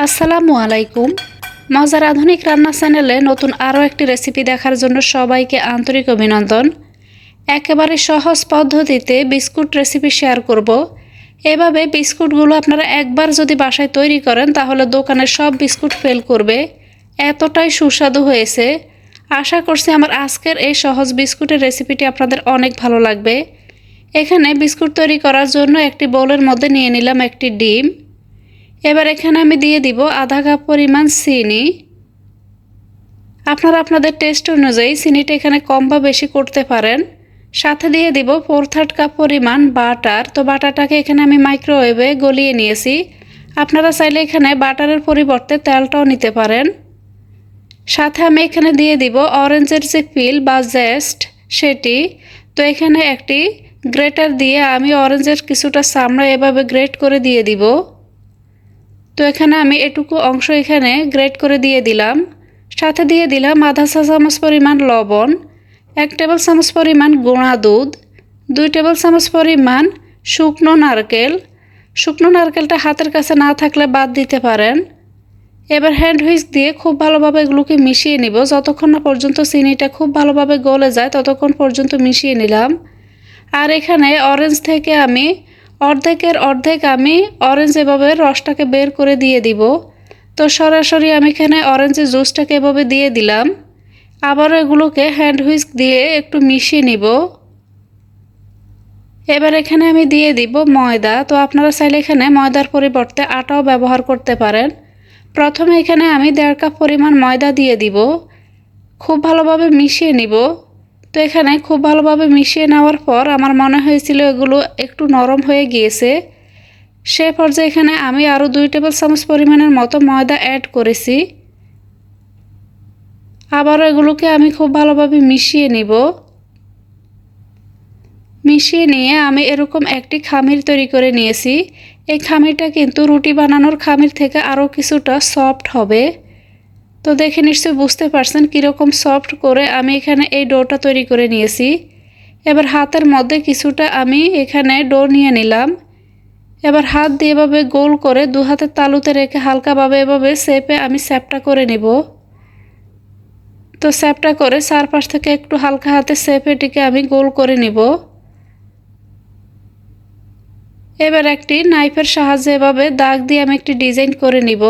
আসসালামু আলাইকুম। মজার আধুনিক রান্না চ্যানেলে নতুন আরও একটি রেসিপি দেখার জন্য সবাইকে আন্তরিক অভিনন্দন। একেবারে সহজ পদ্ধতিতে বিস্কুট রেসিপি শেয়ার করব। এভাবে বিস্কুটগুলো আপনারা একবার যদি বাসায় তৈরি করেন তাহলে দোকানের সব বিস্কুট ফেল করবে, এতটাই সুস্বাদু হয়েছে। আশা করছি আমার আজকের এই সহজ বিস্কুটের রেসিপিটি আপনাদের অনেক ভালো লাগবে। এখানে বিস্কুট তৈরি করার জন্য একটি বোলের মধ্যে নিয়ে নিলাম একটি ডিম। এবার এখানে আমি দিয়ে দিব আধা কাপ পরিমাণ চিনি। আপনারা আপনাদের টেস্ট অনুযায়ী চিনিটা এখানে কম বা বেশি করতে পারেন। সাথে দিয়ে দিব 4/3 কাপ পরিমাণ বাটার। তো বাটারটাকে এখানে আমি মাইক্রোওয়েভে গলিয়ে নিয়েছি। আপনারা চাইলে এখানে বাটারের পরিবর্তে তেলটাও নিতে পারেন। সাথে আমি এখানে দিয়ে দিব অরেঞ্জের যে পিল বা জেস্ট সেটি। তো এখানে একটি গ্রেটার দিয়ে আমি অরেঞ্জের কিছুটা চামড়া এভাবে গ্রেট করে দিয়ে দিব। তো এখানে আমি এটুকু অংশ এখানে গ্রেট করে দিয়ে দিলাম। সাথে দিয়ে দিলাম আধা চা চামচ পরিমাণ লবণ, 1 টেবিল চামচ পরিমাণ গুঁড়া দুধ, 2 টেবিল চামচ পরিমাণ শুকনো নারকেল। শুকনো নারকেলটা হাতের কাছে না থাকলে বাদ দিতে পারেন। এবার হ্যান্ড হুইস্ক দিয়ে খুব ভালোভাবে এগুলোকে মিশিয়ে নিব। যতক্ষণ না পর্যন্ত চিনিটা খুব ভালোভাবে গলে যায় ততক্ষণ পর্যন্ত মিশিয়ে নিলাম। আর এখানে অরেঞ্জ থেকে আমি অর্ধেকের অর্ধেক আমি অরেঞ্জ এভাবে রসটাকে বের করে দিয়ে দিব। তো সরাসরি আমি এখানে অরেঞ্জের জুসটাকে এভাবে দিয়ে দিলাম। আবারও এগুলোকে হ্যান্ড হুইস্ক দিয়ে একটু মিশিয়ে নিব। এবার এখানে আমি দিয়ে দিব ময়দা। তো আপনারা চাইলে এখানে ময়দার পরিবর্তে আটাও ব্যবহার করতে পারেন। প্রথমে এখানে আমি 1.5 কাপ পরিমাণ ময়দা দিয়ে দিব। খুব ভালোভাবে মিশিয়ে নিব। তো এখানে খুব ভালোভাবে মিশিয়ে নেওয়ার পর আমার মনে হয়েছিল এগুলো একটু নরম হয়ে গিয়েছে। সে পর্যায়ে এখানে আমি আরও 2 টেবিল চামচ পরিমাণের মতো ময়দা অ্যাড করেছি। আবারও এগুলোকে আমি খুব ভালোভাবে মিশিয়ে নিব। মিশিয়ে নিয়ে আমি এরকম একটি খামির তৈরি করে নিয়েছি। এই খামিরটা কিন্তু রুটি বানানোর খামির থেকে আরও কিছুটা সফট হবে। তো দেখে নিশ্চয়ই বুঝতে পারছেন কীরকম সফট করে আমি এখানে এই ডোটা তৈরি করে নিয়েছি। এবার হাতের মধ্যে কিছুটা আমি এখানে ডো নিয়ে নিলাম। এবার হাত দিয়ে এভাবে গোল করে 2 হাতের তালুতে রেখে হালকাভাবে এভাবে শেপে আমি স্যাপটা করে নেব। তো স্যাপটা করে চারপাশ থেকে একটু হালকা হাতে শেপে এটিকে আমি গোল করে নিব। এবার একটি নাইফের সাহায্যে এভাবে দাগ দিয়ে আমি একটি ডিজাইন করে নিব।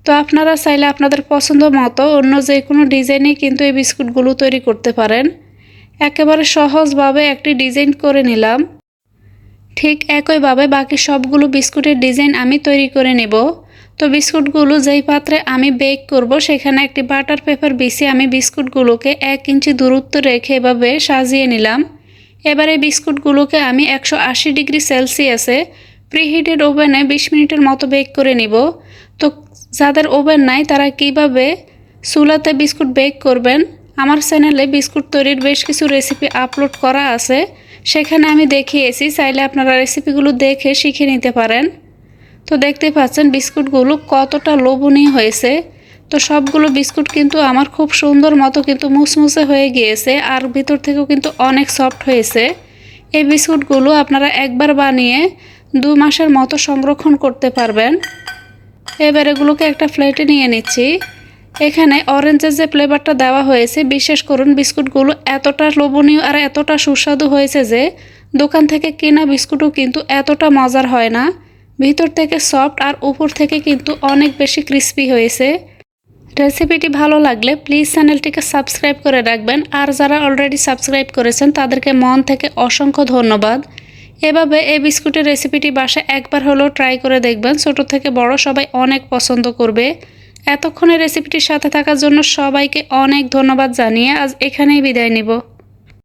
তো আপনারা চাইলে আপনাদের পছন্দ মতো অন্য যে কোনো ডিজাইনে কিন্তু এই বিস্কুটগুলো তৈরি করতে পারেন। একেবারে সহজভাবে একটি ডিজাইন করে নিলাম। ঠিক একইভাবে বাকি সবগুলো বিস্কুটের ডিজাইন আমি তৈরি করে নেব। তো বিস্কুটগুলো যেই পাত্রে আমি বেক করব সেখানে একটি বাটার পেপার বিছিয়ে আমি বিস্কুটগুলোকে 1 ইঞ্চি দূরত্ব রেখে এভাবে সাজিয়ে নিলাম। এবারে বিস্কুটগুলোকে আমি 180 ডিগ্রি সেলসিয়াসে প্রিহিটেড ওভেনে 20 মিনিটের মতো বেক করে নিব। তো যাদের ওভেন নাই তারা কিভাবে চুলাতে বিস্কুট বেক করবেন, আমার চ্যানেলে বিস্কুট তৈরির বেশ কিছু রেসিপি আপলোড করা আছে, সেখানে আমি দেখিয়েছি। চাইলে আপনারা রেসিপিগুলো দেখে শিখে নিতে পারেন। তো দেখতে পাচ্ছেন বিস্কুটগুলো কতটা লোভনীয় হয়েছে। তো সবগুলো বিস্কুট কিন্তু আমার খুব সুন্দর মতো কিন্তু মুসমুসে হয়ে গিয়েছে আর ভিতর থেকেও কিন্তু অনেক সফট হয়েছে। এই বিস্কুটগুলো আপনারা একবার বানিয়ে 2 মাসের মতো সংরক্ষণ করতে পারবেন। এবার এগুলোকে একটা প্লেটে নিয়ে নিচ্ছি। এখানে অরেঞ্জের যে ফ্লেভারটা দেওয়া হয়েছে, বিশেষ করুন বিস্কুটগুলো এতটা লোভনীয় আর এতটা সুস্বাদু হয়েছে যে দোকান থেকে কেনা বিস্কুটও কিন্তু এতটা মজার হয় না। ভিতর থেকে সফট আর উপর থেকে কিন্তু অনেক বেশি ক্রিস্পি হয়েছে। রেসিপিটি ভালো লাগলে প্লিজ চ্যানেলটিকে সাবস্ক্রাইব করে রাখবেন। আর যারা অলরেডি সাবস্ক্রাইব করেছেন তাদেরকে মন থেকে অসংখ্য ধন্যবাদ। এভাবে এই বিস্কুটের রেসিপিটি বাসায় একবার হলেও ট্রাই করে দেখবেন। ছোট থেকে বড় সবাই অনেক পছন্দ করবে। এতক্ষণে রেসিপিটির সাথে থাকার জন্য সবাইকে অনেক ধন্যবাদ জানিয়ে আজ এখানেই বিদায় নিব।